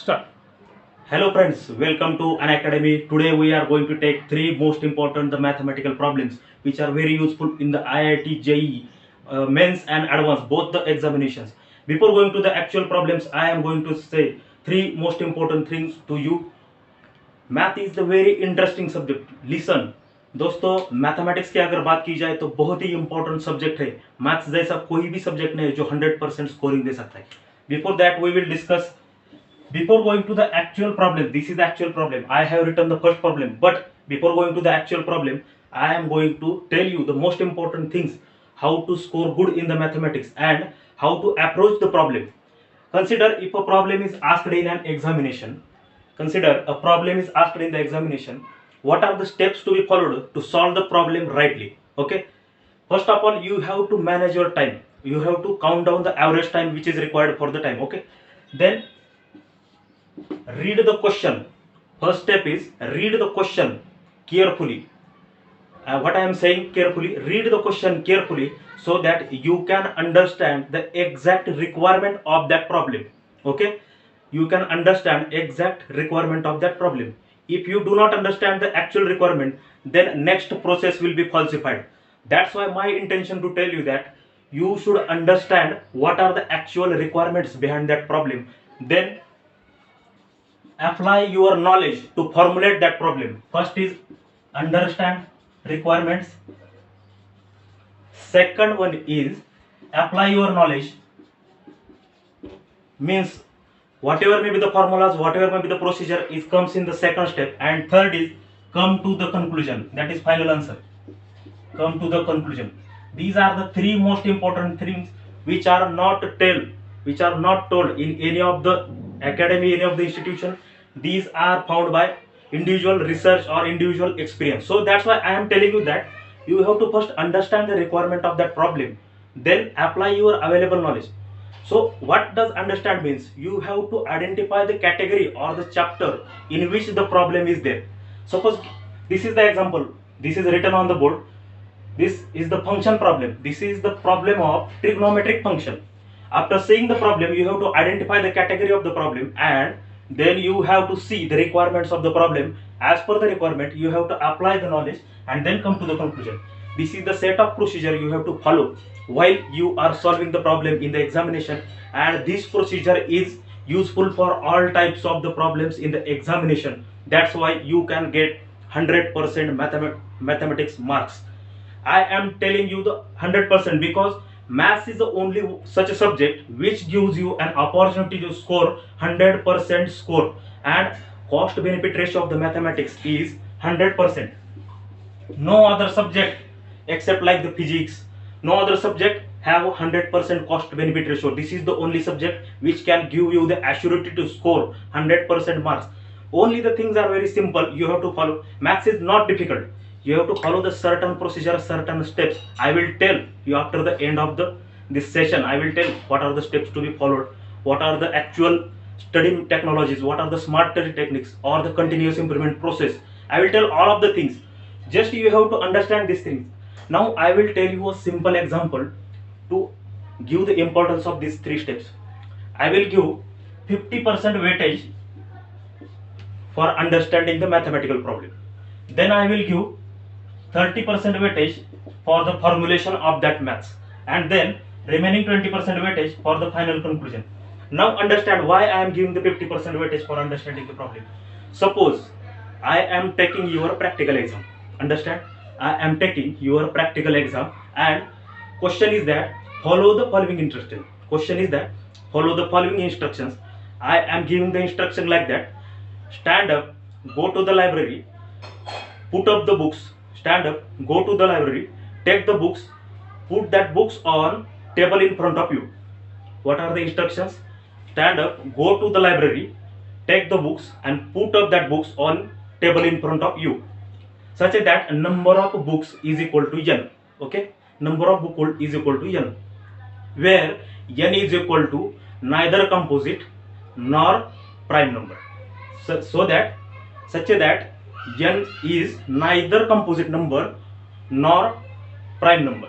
Start. Hello friends, welcome to an academy. Today we are going to take three most important the mathematical problems which are very useful in the IIT JEE mains and advanced both the examinations. Before going to the actual problems, I am going to say three most important things to you. Math is the very interesting subject. Listen दोस्तों, mathematics की अगर बात की जाए तो बहुत ही important subject है. Maths जैसा कोई भी सब्जेक्ट नहीं है जो 100% स्कोरिंग दे सकता है. Before that we will discuss. Before going to the actual problem, this is the actual problem. I have written the first problem, but before going to the actual problem, I am going to tell you the most important things, how to score good in the mathematics and how to approach the problem. Consider if a problem is asked in an examination. Consider a problem is asked in the examination. What are the steps to be followed to solve the problem rightly? Okay. First of all, you have to manage your time. You have to count down the average time which is required for the time. Okay. Then read the question. First step is read the question carefully. What I am saying carefully, read the question carefully so that you can understand the exact requirement of that problem. Okay, you can understand exact requirement of that problem. If you do not understand the actual requirement, then next process will be falsified. That's why my intention to tell you that you should understand what are the actual requirements behind that problem, then apply your knowledge to formulate that problem. First is understand requirements. Second one is apply your knowledge, means whatever may be the formulas, whatever may be the procedure, it comes in the second step. And third is come to the conclusion, that is final answer. Come to the conclusion. These are the three most important things which are not told in any of the academy, any of the institution. These are found by individual research or individual experience. So that's why I am telling you that you have to first understand the requirement of that problem, then apply your available knowledge. So what does understand means? You have to identify the category or the chapter in which the problem is there. Suppose this is the example, this is written on the board. This is the function problem. This is the problem of trigonometric function. After seeing the problem, you have to identify the category of the problem, and then you have to see the requirements of the problem. As per the requirement, you have to apply the knowledge and then come to the conclusion. This is the set of procedure you have to follow while you are solving the problem in the examination, and this procedure is useful for all types of the problems in the examination. That's why you can get 100% mathematics marks. I am telling you the 100% because maths is the only such a subject which gives you an opportunity to score 100% score, and cost benefit ratio of the mathematics is 100%. No other subject except like the physics, no other subject have 100% cost benefit ratio. This is the only subject which can give you the assurity to score 100% marks. Only the things are very simple, you have to follow. Maths is not difficult. You have to follow the certain procedure, certain steps. I will tell you after the end of this session. I will tell what are the steps to be followed, what are the actual studying technologies, what are the smart study techniques or the continuous improvement process. I will tell all of the things. Just you have to understand these things. Now I will tell you a simple example to give the importance of these three steps. I will give 50% weightage for understanding the mathematical problem. Then I will give 30% weightage for the formulation of that maths, and then remaining 20% weightage for the final conclusion. Now understand why I am giving the 50% weightage for understanding the problem. Suppose I am taking your practical exam. Understand? I am taking your practical exam, and question is that follow the following instructions. Question is that follow the following instructions. I am giving the instruction like that. Stand up, go to the library, put up the books. Stand up, go to the library, take the books, put that books on table in front of you. What are the instructions? Stand up, go to the library, take the books and put up that books on table in front of you, such that number of books is equal to n. Okay, number of books is equal to n, where n is equal to neither composite nor prime number. So that such that n is neither composite number nor prime number.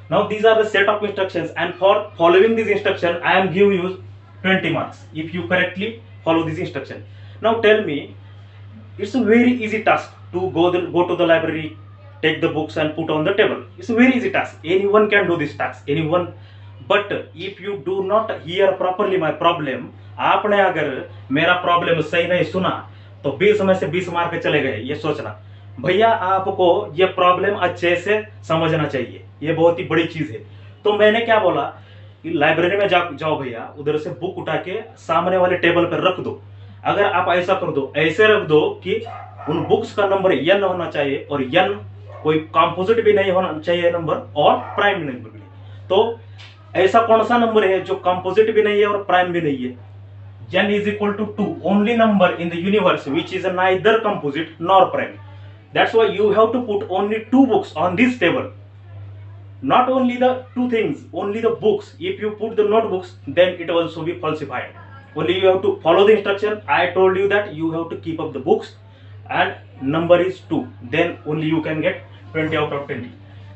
Now these are the set of instructions, and for following this instruction I am giving you 20 marks. If you correctly follow this instruction. Now tell me, it's a very easy task to go to the library, take the books and put on the table. It's a very easy task. Anyone can do this task. Anyone. But if you do not hear properly my problem, आपने अगर मेरा problem सही नहीं सुना तो 20 में से 20 mark चले गए, ये सोचना। भैया आपको ये प्रॉब्लम अच्छे से समझना चाहिए, ये बहुत ही बड़ी चीज है। तो मैंने क्या बोला कि लाइब्रेरी में जाओ भैया, उधर से बुक उठा के सामने वाले टेबल पर रख दो। अगर आप ऐसा कर दो, ऐसे रख दो कि उन बुक्स का नंबर n होना चाहिए और n कोई कंपोजिट भी नहीं होना चाहिए नंबर और प्राइम नंबर भी नहीं। तो ऐसा कौन सा नंबर है जो कंपोजिट भी नहीं है और प्राइम भी नहीं है? n is equal to 2, only number in the universe which is neither composite nor prime. That's why you have to put only 2 books on this table. Not only the 2 things, only the books. If you put the notebooks, then it will also be falsified. Only you have to follow the instruction. I told you that you have to keep up the books and number is 2. Then only you can get 20 out of 20.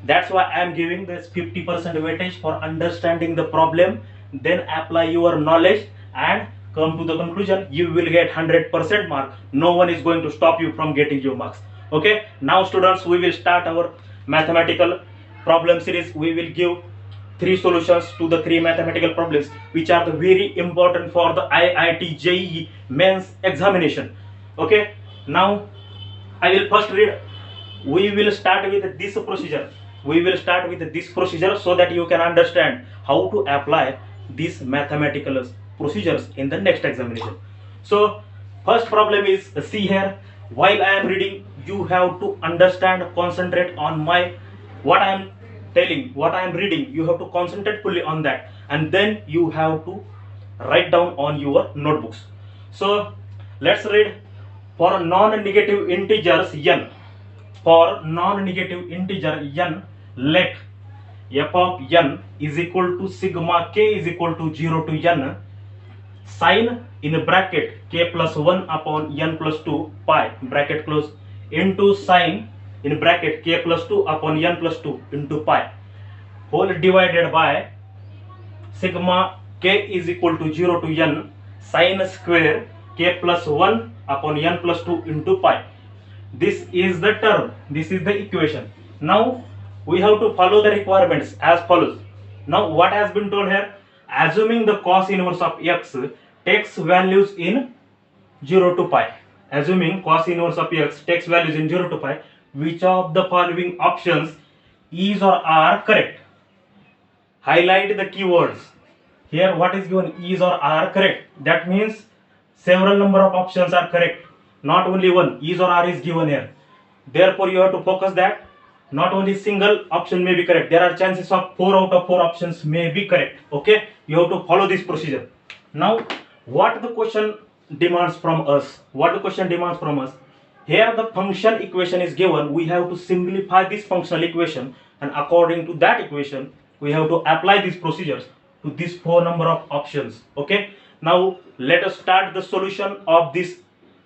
That's why I am giving this 50% weightage for understanding the problem. Then apply your knowledge and come to the conclusion. You will get 100% mark. No one is going to stop you from getting your marks. Okay. Now students, we will start our mathematical problem series. We will give 3 solutions to the 3 mathematical problems which are the very important for the IIT JEE mains examination. Okay. Now I will first read. We will start with this procedure. We will start with this procedure so that you can understand how to apply these mathematical procedures in the next examination. So first problem is, see here, while I am reading, you have to understand, concentrate on what I am telling, what I am reading. You have to concentrate fully on that, and then you have to write down on your notebooks. So let's read. For non-negative integers n, for non-negative integer n, let f of n is equal to sigma k is equal to 0 to n sin in bracket k plus 1 upon n plus 2 pi bracket close into sin in bracket k plus 2 upon n plus 2 into pi whole divided by sigma k is equal to 0 to n sin square k plus 1 upon n plus 2 into pi. This is the term, this is the equation. Now we have to follow the requirements as follows. Now what has been told here, assuming the cos inverse of x takes values in 0 to pi, assuming cos inverse of x takes values in 0 to pi, which of the following options is or are correct? Highlight the keywords here. What is given, is or are correct? That means several number of options are correct, not only one. Is or are is given here. Therefore you have to focus that not only single option may be correct, there are chances of 4 out of 4 options may be correct. Okay, you have to follow this procedure. Now what the question demands from us, here the function equation is given. We have to simplify this functional equation, and according to that equation we have to apply these procedures to these 4 number of options. Okay, now let us start the solution of this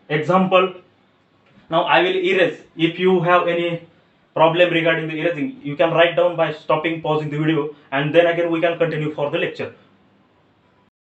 example. Now I will erase. If you have any problem regarding the erasing, you can write down by stopping, pausing the video, and then again we can continue for the lecture.